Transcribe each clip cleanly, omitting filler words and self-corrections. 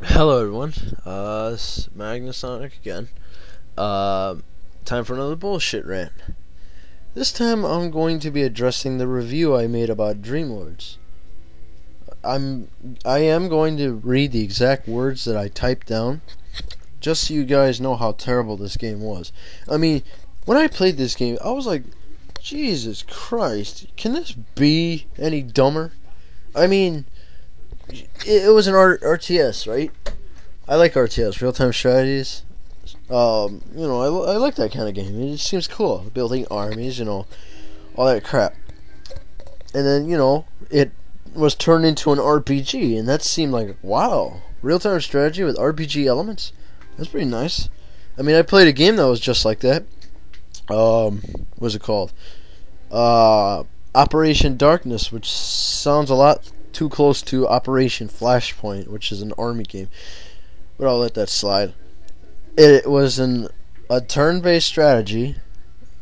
Hello everyone, it's Magnusonic again. Time for another bullshit rant. This time I'm going to be addressing the review I made about Dreamlords. I am going to read the exact words that I typed down, just so you guys know how terrible this game was. I mean, when I played this game, I was like, Jesus Christ, can this be any dumber? I mean, it was an RTS, right? I like RTS, real-time strategies. I like that kind of game. It just seems cool, building armies, all that crap. And then, it was turned into an RPG, and that seemed like, wow, real-time strategy with RPG elements? That's pretty nice. I mean, I played a game that was just like that. What's it called? Operation Darkness, which sounds a lot too close to Operation Flashpoint, which is an army game. But I'll let that slide. It was a turn-based strategy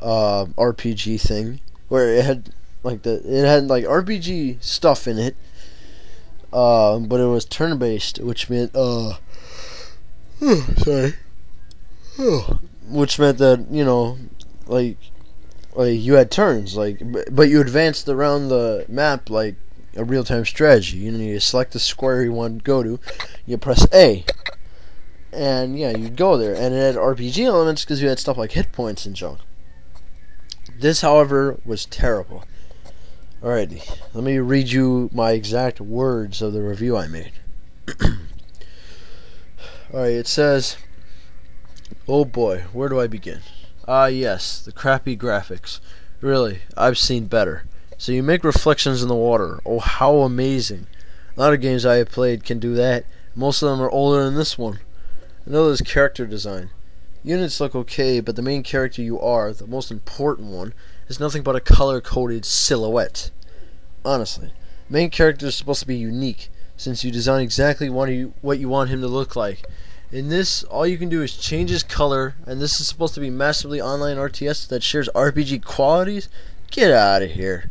RPG thing where it had like RPG stuff in it, but it was turn-based, which meant which meant that like you had turns, but you advanced around the map like a real-time strategy. You select the square you want to go to, you press A. And yeah, you'd go there, and it had RPG elements because you had stuff like hit points and junk. This, however, was terrible. Alrighty, let me read you my exact words of the review I made. Alright, it says, oh boy, where do I begin? Yes, the crappy graphics. Really, I've seen better. So you make reflections in the water. Oh, how amazing. A lot of games I have played can do that. Most of them are older than this one. Another is character design. Units look okay, but the main character you are, the most important one, is nothing but a color-coded silhouette. Honestly, main character is supposed to be unique, since you design exactly what you want him to look like. In this, all you can do is change his color, and this is supposed to be massively online RTS that shares RPG qualities? Get out of here.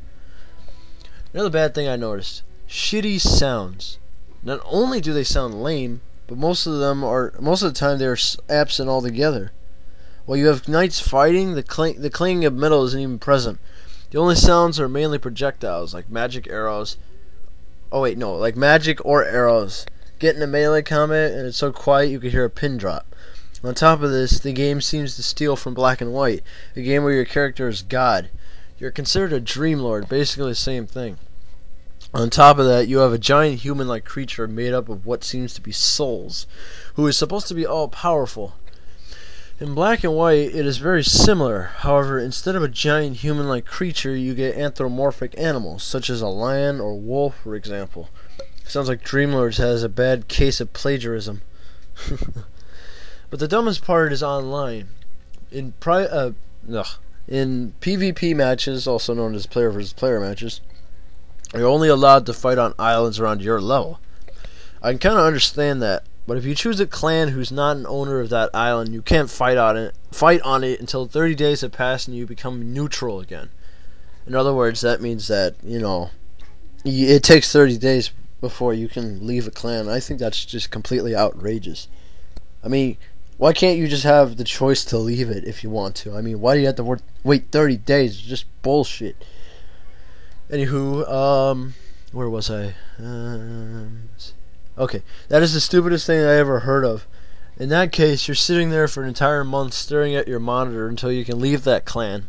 Another bad thing I noticed. Shitty sounds. Not only do they sound lame, but most of the time they're absent altogether. While you have knights fighting, the clanging of metal isn't even present. The only sounds are mainly projectiles, like magic arrows. Oh wait, no, like magic or arrows. Get into melee combat, and it's so quiet you can hear a pin drop. On top of this, the game seems to steal from Black and White, a game where your character is God. You're considered a Dreamlord, basically the same thing. On top of that, you have a giant human-like creature made up of what seems to be souls, who is supposed to be all-powerful. In Black and White, it is very similar. However, instead of a giant human-like creature, you get anthropomorphic animals, such as a lion or wolf, for example. Sounds like Dreamlords has a bad case of plagiarism. But the dumbest part is online. In PvP matches, also known as player versus player matches, you're only allowed to fight on islands around your level. I can kind of understand that, but if you choose a clan who's not an owner of that island, you can't fight on it until 30 days have passed and you become neutral again. In other words, that means that, it takes 30 days before you can leave a clan. I think that's just completely outrageous. I mean, why can't you just have the choice to leave it if you want to? I mean, why do you have to wait 30 days? It's just bullshit. Anywho, where was I? Okay, that is the stupidest thing I ever heard of. In that case, you're sitting there for an entire month staring at your monitor until you can leave that clan.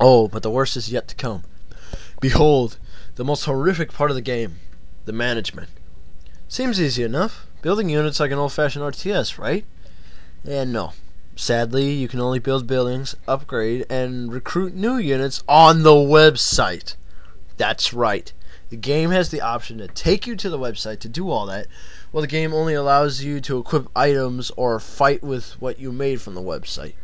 Oh, but the worst is yet to come. Behold, the most horrific part of the game, the management. Seems easy enough. Building units like an old-fashioned RTS, right? And no. Sadly, you can only build buildings, upgrade, and recruit new units on the website. That's right. The game has the option to take you to the website to do all that, while the game only allows you to equip items or fight with what you made from the website.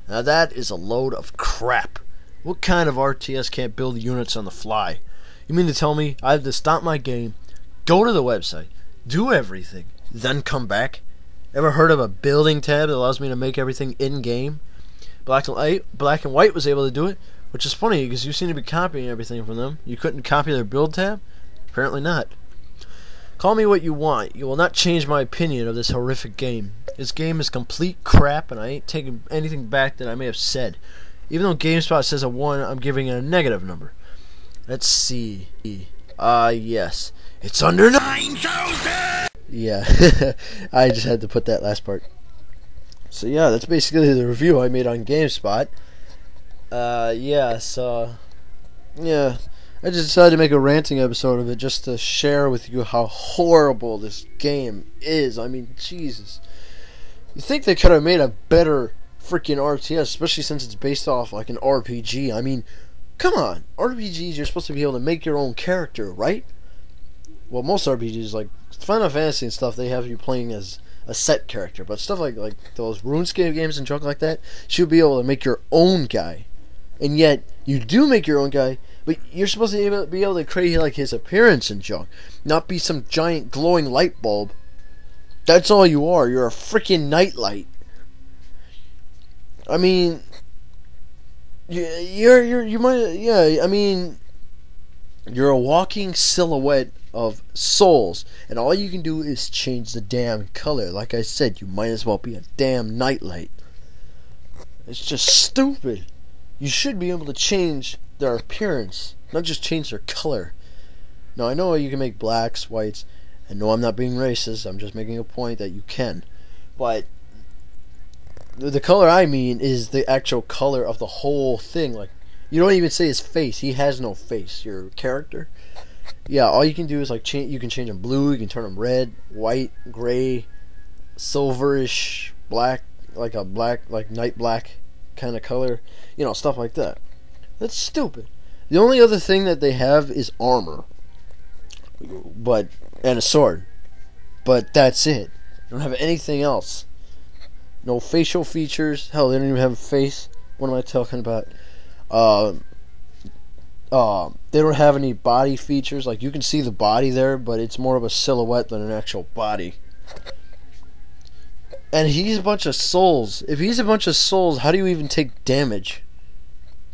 Now that is a load of crap. What kind of RTS can't build units on the fly? You mean to tell me I have to stop my game, go to the website, do everything, then come back? Ever heard of a building tab that allows me to make everything in-game? Black and White was able to do it, which is funny because you seem to be copying everything from them. You couldn't copy their build tab? Apparently not. Call me what you want. You will not change my opinion of this horrific game. This game is complete crap, and I ain't taking anything back that I may have said. Even though GameSpot says a 1, I'm giving it a negative number. Let's see. Yes. It's under 9,000! Yeah, I just had to put that last part. So yeah, that's basically the review I made on GameSpot. Yeah, so... yeah, I just decided to make a ranting episode of it just to share with you how horrible this game is. I mean, Jesus. You think they could have made a better freaking RTS, especially since it's based off like an RPG. I mean, come on. RPGs, you're supposed to be able to make your own character, right? Well, most RPGs, like Final Fantasy and stuff, they have you playing as a set character. But stuff like those RuneScape games and junk like that, you should be able to make your own guy. And yet, you do make your own guy, but you're supposed to be able to create like his appearance and junk. Not be some giant glowing light bulb. That's all you are. You're a freaking nightlight. I mean, you might, yeah, I mean, you're a walking silhouette of souls, and all you can do is change the damn color. Like I said, you might as well be a damn nightlight. It's just stupid. You should be able to change their appearance, not just change their color. Now, I know you can make blacks, whites, and no, I'm not being racist, I'm just making a point that you can. But the color I mean is the actual color of the whole thing. Like, you don't even say his face. He has no face. Your character. Yeah, all you can do is like change. You can change them blue. You can turn them red, white, gray, silverish, black, like a black, like night black kind of color. You know, stuff like that. That's stupid. The only other thing that they have is armor, and a sword. But that's it. They don't have anything else. No facial features. Hell, they don't even have a face. What am I talking about? They don't have any body features. Like, you can see the body there, but it's more of a silhouette than an actual body. And he's a bunch of souls. If he's a bunch of souls, how do you even take damage?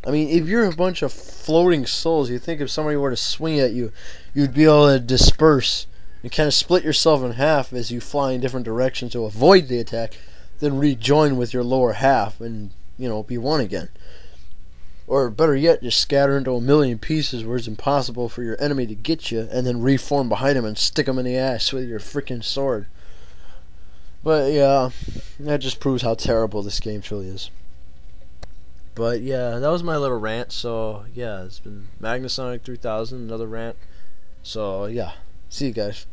I mean, if you're a bunch of floating souls, you think if somebody were to swing at you, you'd be able to disperse and kind of split yourself in half as you fly in different directions to avoid the attack, then rejoin with your lower half and, you know, be one again. Or better yet, just scatter into a million pieces where it's impossible for your enemy to get you, and then reform behind him and stick him in the ass with your freaking sword. But yeah, that just proves how terrible this game truly is. But yeah, that was my little rant. So yeah, it's been Magnasonic 3000, another rant. So yeah, see you guys.